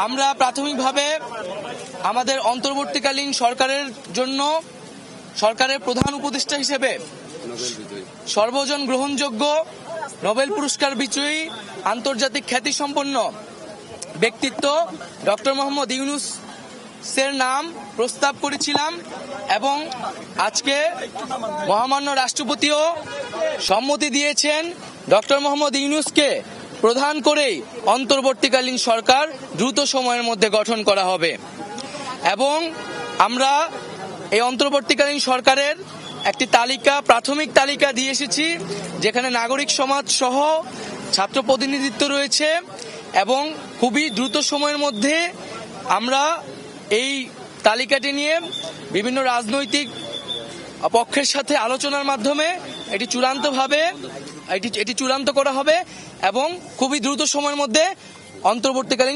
আমরা প্রাথমিকভাবে আমাদের অন্তর্বর্তীকালীন সরকারের জন্য সরকারের প্রধান উপদেষ্টা হিসেবে সর্বজন গ্রহণযোগ্য নোবেল পুরস্কার বিজয়ী আন্তর্জাতিক খ্যাতিসম্পন্ন ব্যক্তিত্ব ডক্টর মোহাম্মদ ইউনূসের নাম প্রস্তাব করেছিলাম এবং আজকে মহামান্য রাষ্ট্রপতিও সম্মতি দিয়েছেন ডক্টর মোহাম্মদ ইউনূসকে প্রধান করেই অন্তর্বর্তীকালীন সরকার দ্রুত সময়ের মধ্যে গঠন করা হবে। এবং আমরা এই অন্তর্বর্তীকালীন সরকারের একটি প্রাথমিক তালিকা দিয়ে এসেছি, যেখানে নাগরিক সমাজ সহ ছাত্র প্রতিনিধিত্ব রয়েছে এবং খুবই দ্রুত সময়ের মধ্যে আমরা এই তালিকাটি নিয়ে বিভিন্ন রাজনৈতিক পক্ষের সাথে আলোচনার মাধ্যমে এটি চূড়ান্ত করা হবে এবং খুবই দ্রুত সময়ের মধ্যে অন্তর্বর্তীকালীন